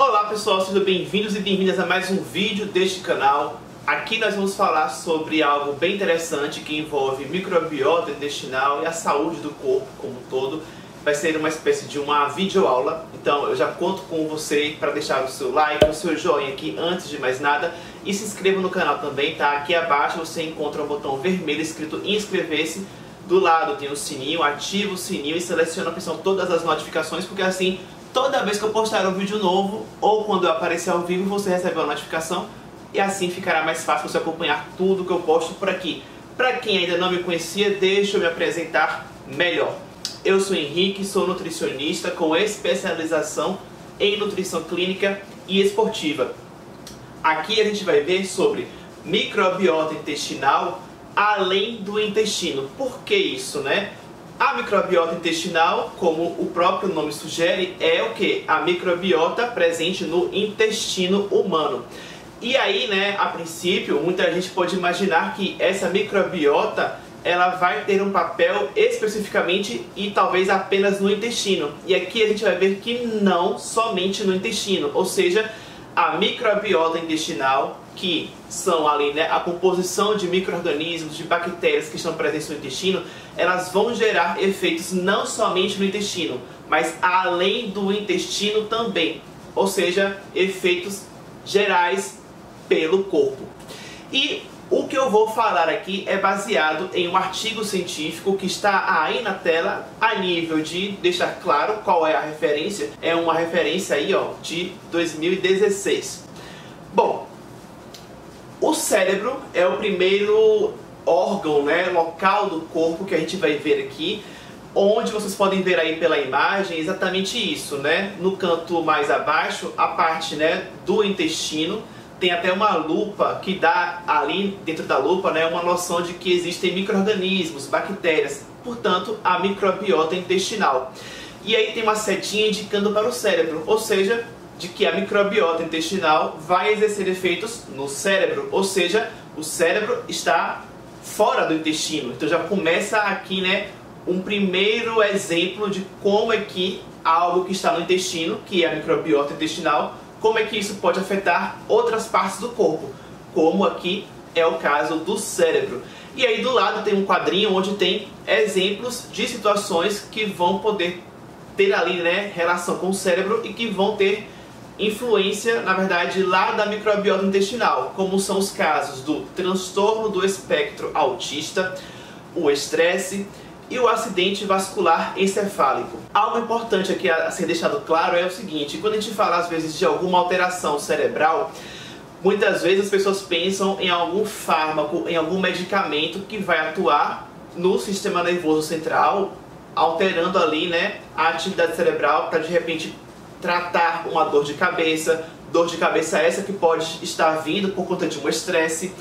Olá pessoal, sejam bem-vindos e bem-vindas a mais um vídeo deste canal. Aqui nós vamos falar sobre algo bem interessante que envolve microbiota intestinal e a saúde do corpo como um todo. Vai ser uma espécie de uma videoaula, então eu já conto com você para deixar o seu like, o seu joinha aqui antes de mais nada e se inscreva no canal também, tá? Aqui abaixo você encontra um botão vermelho escrito inscrever-se. Do lado tem o sininho, ativa o sininho e seleciona a opção todas as notificações, porque assim, toda vez que eu postar um vídeo novo ou quando eu aparecer ao vivo, você recebe uma notificação e assim ficará mais fácil você acompanhar tudo que eu posto por aqui. Para quem ainda não me conhecia, deixa eu me apresentar melhor. Eu sou Henrique, sou nutricionista com especialização em nutrição clínica e esportiva. Aqui a gente vai ver sobre microbiota intestinal além do intestino. Por que isso, né? A microbiota intestinal, como o próprio nome sugere, é o que? A microbiota presente no intestino humano. E aí, né, a princípio, muita gente pode imaginar que essa microbiota ela vai ter um papel especificamente e talvez apenas no intestino. E aqui a gente vai ver que não somente no intestino, ou seja, a microbiota intestinal, que são ali, né, a composição de micro-organismos, de bactérias que estão presentes no intestino, elas vão gerar efeitos não somente no intestino, mas além do intestino também, ou seja, efeitos gerais pelo corpo. E o que eu vou falar aqui é baseado em um artigo científico que está aí na tela, a nível de deixar claro qual é a referência. É uma referência aí, ó, de 2016. Bom, o cérebro é o primeiro órgão, né, local do corpo que a gente vai ver aqui, onde vocês podem ver aí pela imagem exatamente isso, né? No canto mais abaixo, a parte, né, do intestino. Tem até uma lupa que dá ali dentro da lupa, né, uma noção de que existem micro-organismos, bactérias, portanto a microbiota intestinal. E aí tem uma setinha indicando para o cérebro, ou seja, de que a microbiota intestinal vai exercer efeitos no cérebro, ou seja, o cérebro está fora do intestino. Então já começa aqui, né, um primeiro exemplo de como é que algo que está no intestino, que é a microbiota intestinal, como é que isso pode afetar outras partes do corpo, como aqui é o caso do cérebro. E aí do lado tem um quadrinho onde tem exemplos de situações que vão poder ter ali, né, relação com o cérebro e que vão ter influência, na verdade, lá da microbiota intestinal, como são os casos do transtorno do espectro autista, o estresse e o acidente vascular encefálico. Algo importante aqui a ser deixado claro é o seguinte: quando a gente fala às vezes de alguma alteração cerebral, muitas vezes as pessoas pensam em algum fármaco, em algum medicamento que vai atuar no sistema nervoso central, alterando ali, né, a atividade cerebral para de repente tratar uma dor de cabeça essa que pode estar vindo por conta de um estresse.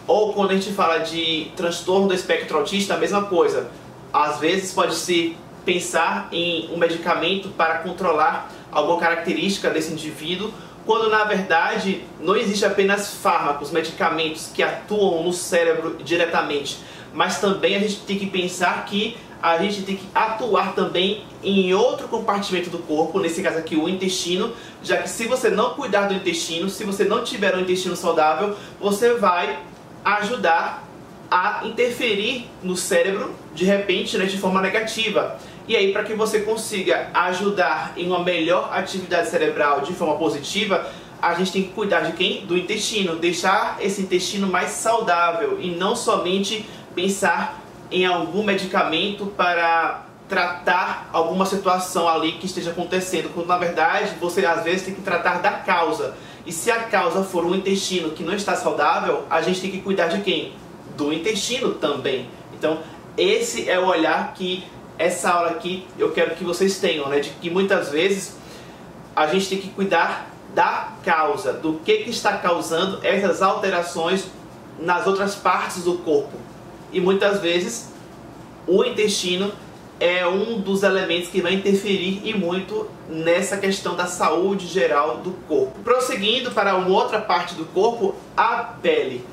Ou quando a gente fala de transtorno do espectro autista, a mesma coisa. Às vezes pode-se pensar em um medicamento para controlar alguma característica desse indivíduo, quando na verdade não existe apenas fármacos, medicamentos que atuam no cérebro diretamente, mas também a gente tem que pensar que a gente tem que atuar também em outro compartimento do corpo, nesse caso aqui o intestino, já que se você não cuidar do intestino, se você não tiver um intestino saudável, você vai ajudar a interferir no cérebro, de repente, né, de forma negativa. E aí, para que você consiga ajudar em uma melhor atividade cerebral de forma positiva, a gente tem que cuidar de quem? Do intestino, deixar esse intestino mais saudável e não somente pensar em algum medicamento para tratar alguma situação ali que esteja acontecendo, quando na verdade você às vezes tem que tratar da causa. E se a causa for um intestino que não está saudável, a gente tem que cuidar de quem? Do intestino também. Então esse é o olhar que essa aula aqui eu quero que vocês tenham, né? De que muitas vezes a gente tem que cuidar da causa, do que está causando essas alterações nas outras partes do corpo. E muitas vezes o intestino é um dos elementos que vai interferir e muito nessa questão da saúde geral do corpo. Prosseguindo para uma outra parte do corpo, a pele.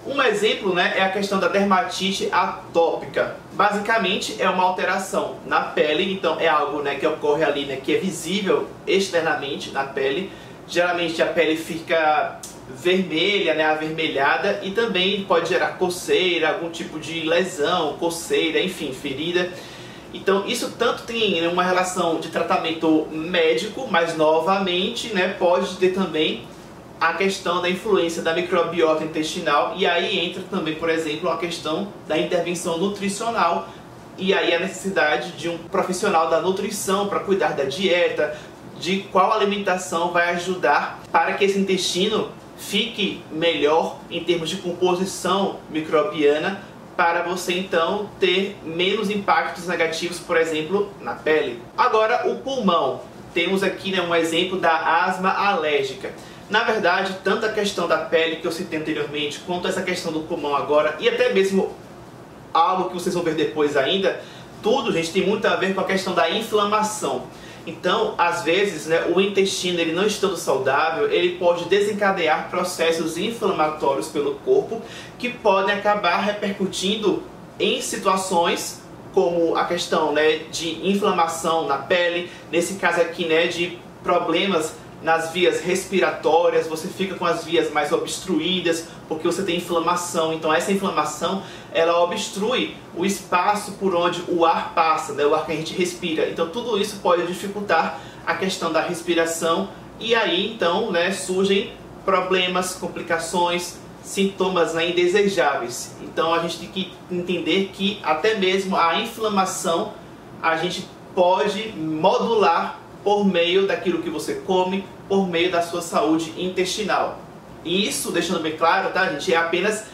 Um exemplo, né, é a questão da dermatite atópica. Basicamente é uma alteração na pele, então é algo, né, que ocorre ali, né, que é visível externamente na pele, geralmente a pele fica vermelha, né, avermelhada, e também pode gerar coceira, algum tipo de lesão, coceira, enfim, ferida. Então isso tanto tem, né, uma relação de tratamento médico, mas novamente, né, pode ter também a questão da influência da microbiota intestinal, e aí entra também, por exemplo, a questão da intervenção nutricional, e aí a necessidade de um profissional da nutrição para cuidar da dieta, de qual alimentação vai ajudar para que esse intestino fique melhor em termos de composição microbiana, para você então ter menos impactos negativos, por exemplo, na pele. Agora, o pulmão. Temos aqui, né, um exemplo da asma alérgica. Na verdade, tanto a questão da pele que eu citei anteriormente, quanto essa questão do pulmão agora, e até mesmo algo que vocês vão ver depois ainda, tudo, gente, tem muito a ver com a questão da inflamação. Então, às vezes, né, o intestino, ele não estando saudável, ele pode desencadear processos inflamatórios pelo corpo que podem acabar repercutindo em situações como a questão, né, de inflamação na pele, nesse caso aqui, né, de problemas nas vias respiratórias, você fica com as vias mais obstruídas porque você tem inflamação. Então essa inflamação, ela obstrui o espaço por onde o ar passa, né, o ar que a gente respira. Então tudo isso pode dificultar a questão da respiração, e aí então, né, surgem problemas, complicações, sintomas, né, indesejáveis. Então a gente tem que entender que até mesmo a inflamação a gente pode modular por meio daquilo que você come, por meio da sua saúde intestinal. E isso, deixando bem claro, tá, gente, é apenas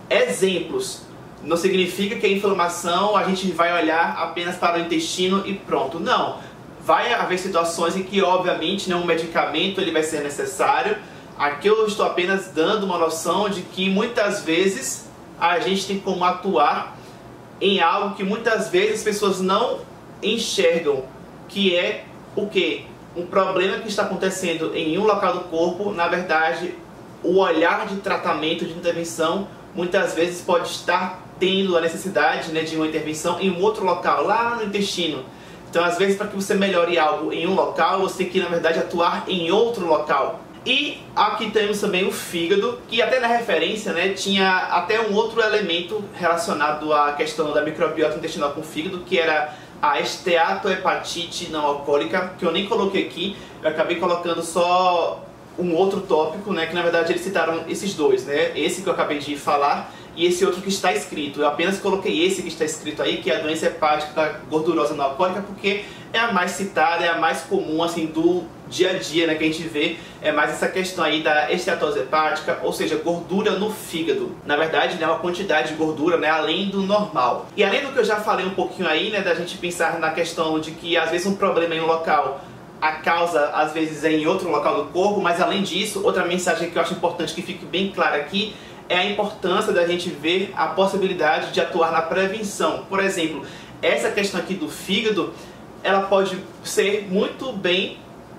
exemplos. Não significa que a inflamação a gente vai olhar apenas para o intestino e pronto. Não. Vai haver situações em que, obviamente, né, um medicamento ele vai ser necessário. Aqui eu estou apenas dando uma noção de que muitas vezes a gente tem como atuar em algo que muitas vezes as pessoas não enxergam, que é o quê? Um problema que está acontecendo em um local do corpo. Na verdade, o olhar de tratamento, de intervenção, muitas vezes pode estar tendo a necessidade, né, de uma intervenção em um outro local, lá no intestino. Então, às vezes, para que você melhore algo em um local, você tem que, na verdade, atuar em outro local. E aqui temos também o fígado, que até na referência, né, tinha até um outro elemento relacionado à questão da microbiota intestinal com o fígado, que era a esteatohepatite não alcoólica, que eu nem coloquei aqui, eu acabei colocando só um outro tópico, né, que na verdade eles citaram esses dois, né, esse que eu acabei de falar e esse outro que está escrito. Eu apenas coloquei esse que está escrito aí, que é a doença hepática gordurosa não alcoólica, porque é a mais citada, é a mais comum, assim, do dia a dia, né, que a gente vê, é mais essa questão aí da esteatose hepática, ou seja, gordura no fígado. Na verdade, né, uma quantidade de gordura, né, além do normal. E além do que eu já falei um pouquinho aí, né, da gente pensar na questão de que às vezes um problema em um local, a causa às vezes é em outro local do corpo, mas além disso, outra mensagem que eu acho importante que fique bem clara aqui é a importância da gente ver a possibilidade de atuar na prevenção. Por exemplo, essa questão aqui do fígado, ela pode ser muito bem,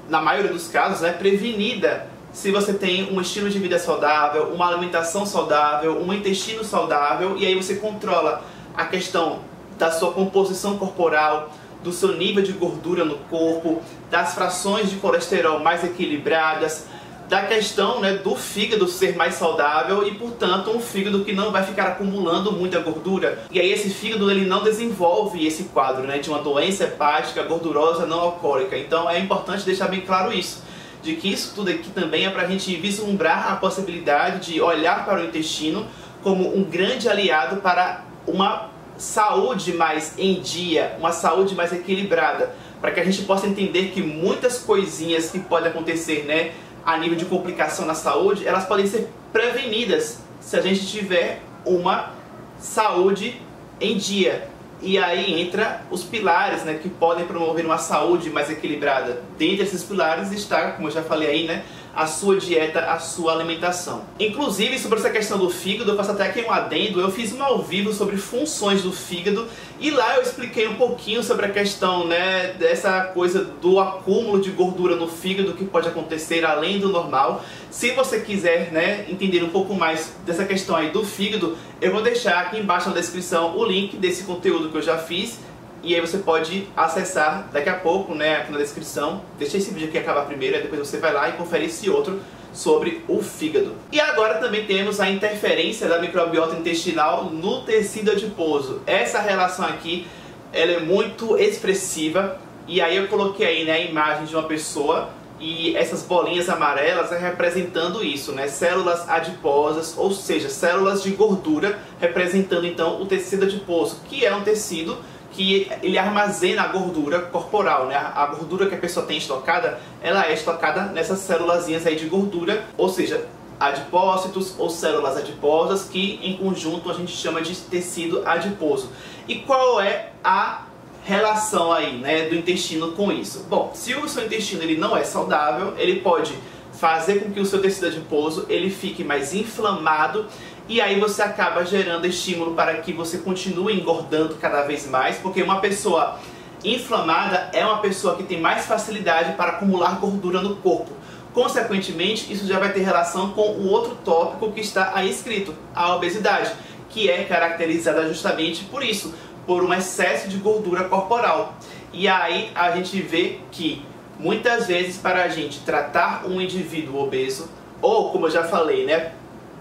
na maioria dos casos, né, prevenida se você tem um estilo de vida saudável, uma alimentação saudável, um intestino saudável, e aí você controla a questão da sua composição corporal, do seu nível de gordura no corpo, das frações de colesterol mais equilibradas, da questão, né, do fígado ser mais saudável e, portanto, um fígado que não vai ficar acumulando muita gordura. E aí esse fígado ele não desenvolve esse quadro, né, de uma doença hepática gordurosa não alcoólica. Então é importante deixar bem claro isso, de que isso tudo aqui também é para a gente vislumbrar a possibilidade de olhar para o intestino como um grande aliado para uma saúde mais em dia, uma saúde mais equilibrada, para que a gente possa entender que muitas coisinhas que podem acontecer, né, a nível de complicação na saúde, elas podem ser prevenidas se a gente tiver uma saúde em dia. E aí entra os pilares, né, que podem promover uma saúde mais equilibrada. Dentre esses pilares está, como eu já falei aí, né, a sua dieta, a sua alimentação. Inclusive, sobre essa questão do fígado, eu faço até aqui um adendo, eu fiz um ao vivo sobre funções do fígado, e lá eu expliquei um pouquinho sobre a questão, né, dessa coisa do acúmulo de gordura no fígado que pode acontecer além do normal. Se você quiser, né, entender um pouco mais dessa questão aí do fígado, eu vou deixar aqui embaixo na descrição o link desse conteúdo que eu já fiz, E aí você pode acessar daqui a pouco, né, aqui na descrição. Deixa esse vídeo aqui acabar primeiro, aí depois você vai lá e confere esse outro sobre o fígado. E agora também temos a interferência da microbiota intestinal no tecido adiposo. Essa relação aqui, ela é muito expressiva. E aí eu coloquei aí, né, a imagem de uma pessoa e essas bolinhas amarelas representando isso, né, células adiposas, ou seja, células de gordura, representando então o tecido adiposo, que é um tecido que ele armazena a gordura corporal, né? A gordura que a pessoa tem estocada, ela é estocada nessas célulazinhas aí de gordura, ou seja, adipócitos ou células adiposas, que em conjunto a gente chama de tecido adiposo. E qual é a relação aí, né, do intestino com isso? Bom, se o seu intestino ele não é saudável, ele pode fazer com que o seu tecido adiposo ele fique mais inflamado, e aí você acaba gerando estímulo para que você continue engordando cada vez mais, porque uma pessoa inflamada é uma pessoa que tem mais facilidade para acumular gordura no corpo. Consequentemente, isso já vai ter relação com o outro tópico que está aí escrito, a obesidade, que é caracterizada justamente por isso, por um excesso de gordura corporal. E aí a gente vê que muitas vezes, para a gente tratar um indivíduo obeso, ou como eu já falei, né,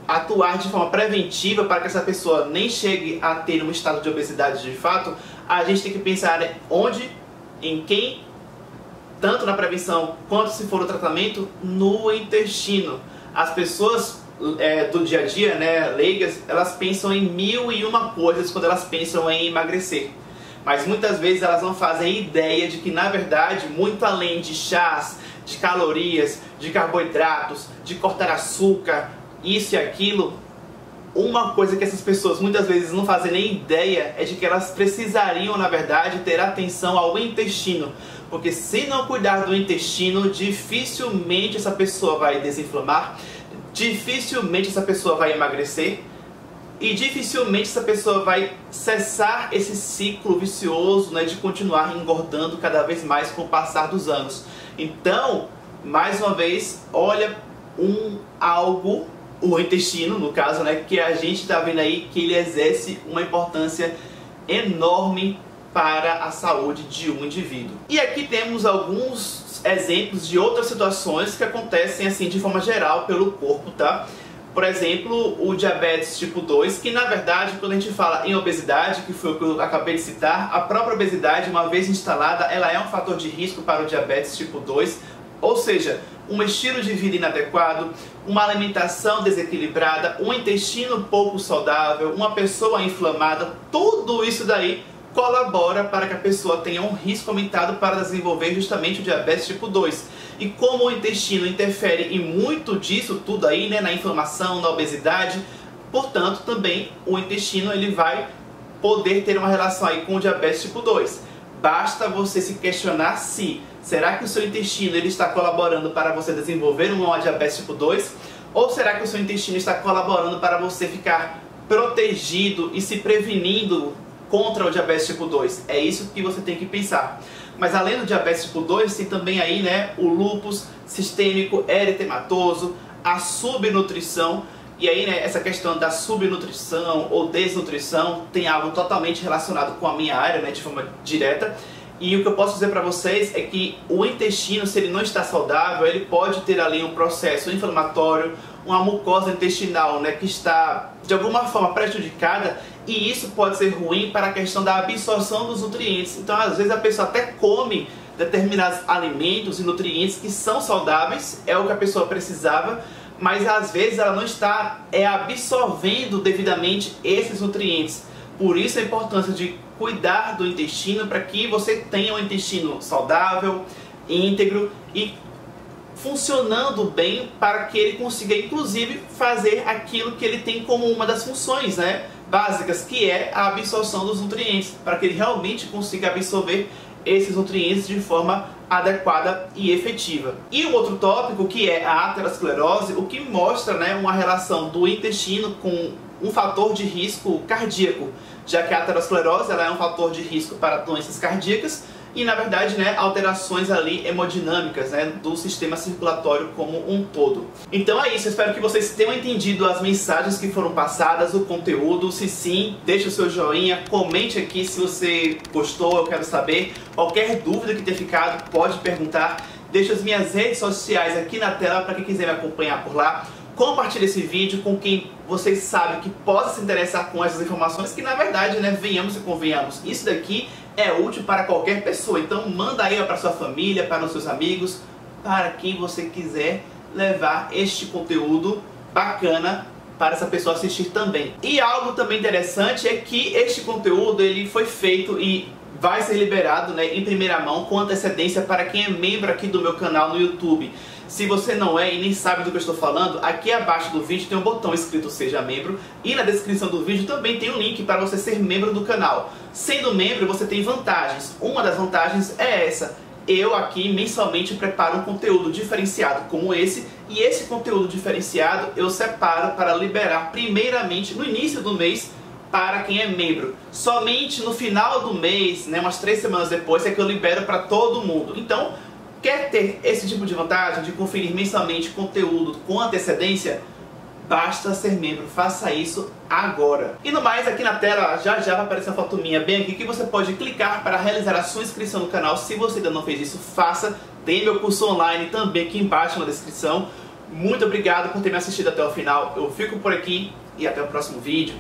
atuar de forma preventiva para que essa pessoa nem chegue a ter um estado de obesidade de fato, a gente tem que pensar onde, em quem, tanto na prevenção quanto se for o tratamento, no intestino. As pessoas do dia a dia, né, leigas, elas pensam em 1001 coisas quando elas pensam em emagrecer. Mas muitas vezes elas não fazem ideia de que, na verdade, muito além de chás, de calorias, de carboidratos, de cortar açúcar, isso e aquilo, uma coisa que essas pessoas muitas vezes não fazem nem ideia é de que elas precisariam, na verdade, ter atenção ao intestino. Porque se não cuidar do intestino, dificilmente essa pessoa vai desinflamar, dificilmente essa pessoa vai emagrecer e dificilmente essa pessoa vai cessar esse ciclo vicioso, né, de continuar engordando cada vez mais com o passar dos anos. Então, mais uma vez, olha o intestino, no caso, né, que a gente está vendo aí que ele exerce uma importância enorme para a saúde de um indivíduo. E aqui temos alguns exemplos de outras situações que acontecem assim de forma geral pelo corpo, tá? Por exemplo, o diabetes tipo 2, que na verdade, quando a gente fala em obesidade, que foi o que eu acabei de citar, a própria obesidade, uma vez instalada, ela é um fator de risco para o diabetes tipo 2, ou seja, um estilo de vida inadequado, uma alimentação desequilibrada, um intestino pouco saudável, uma pessoa inflamada, tudo isso daí colabora para que a pessoa tenha um risco aumentado para desenvolver justamente o diabetes tipo 2. E como o intestino interfere em muito disso tudo aí, né, na inflamação, na obesidade, portanto também o intestino ele vai poder ter uma relação aí com o diabetes tipo 2. Basta você se questionar se será que o seu intestino ele está colaborando para você desenvolver um diabetes tipo 2? Ou será que o seu intestino está colaborando para você ficar protegido e se prevenindo contra o diabetes tipo 2? É isso que você tem que pensar. Mas além do diabetes tipo 2, tem também aí, né, o lúpus sistêmico eritematoso, a subnutrição. E aí, né, essa questão da subnutrição ou desnutrição tem algo totalmente relacionado com a minha área, né, de forma direta. E o que eu posso dizer para vocês é que o intestino, se ele não está saudável, ele pode ter ali um processo inflamatório, uma mucosa intestinal, né, que está de alguma forma prejudicada, e isso pode ser ruim para a questão da absorção dos nutrientes. Então, às vezes a pessoa até come determinados alimentos e nutrientes que são saudáveis, é o que a pessoa precisava, mas às vezes ela não está absorvendo devidamente esses nutrientes. Por isso a importância de cuidar do intestino para que você tenha um intestino saudável, íntegro e funcionando bem, para que ele consiga inclusive fazer aquilo que ele tem como uma das funções, né, básicas, que é a absorção dos nutrientes, para que ele realmente consiga absorver esses nutrientes de forma adequada e efetiva. E o outro tópico, que é a aterosclerose, o que mostra, né, uma relação do intestino com um fator de risco cardíaco, já que a aterosclerose ela é um fator de risco para doenças cardíacas, e na verdade, né, alterações ali hemodinâmicas, né, do sistema circulatório como um todo. Então é isso, eu espero que vocês tenham entendido as mensagens que foram passadas, o conteúdo. Se sim, deixa o seu joinha, comente aqui se você gostou, eu quero saber. Qualquer dúvida que tenha ficado, pode perguntar. Deixa as minhas redes sociais aqui na tela para quem quiser me acompanhar por lá. Compartilhe esse vídeo com quem vocês sabem que possa se interessar com essas informações, que na verdade, né, venhamos e convenhamos, isso daqui é útil para qualquer pessoa. Então manda aí para sua família, para os seus amigos, para quem você quiser levar este conteúdo bacana para essa pessoa assistir também. E algo também interessante é que este conteúdo ele foi feito e vai ser liberado, né, em primeira mão, com antecedência para quem é membro aqui do meu canal no YouTube. Se você não é e nem sabe do que eu estou falando, aqui abaixo do vídeo tem um botão escrito Seja Membro e na descrição do vídeo também tem um link para você ser membro do canal. Sendo membro, você tem vantagens. Uma das vantagens é essa. Eu aqui mensalmente preparo um conteúdo diferenciado como esse, e esse conteúdo diferenciado eu separo para liberar primeiramente no início do mês para quem é membro. Somente no final do mês, né, umas 3 semanas depois, é que eu libero para todo mundo. Então, quer ter esse tipo de vantagem de conferir mensalmente conteúdo com antecedência? Basta ser membro, faça isso agora. E no mais, aqui na tela já vai aparecer uma foto minha bem aqui que você pode clicar para realizar a sua inscrição no canal. Se você ainda não fez isso, faça. Tem meu curso online também aqui embaixo na descrição. Muito obrigado por ter me assistido até o final. Eu fico por aqui e até o próximo vídeo.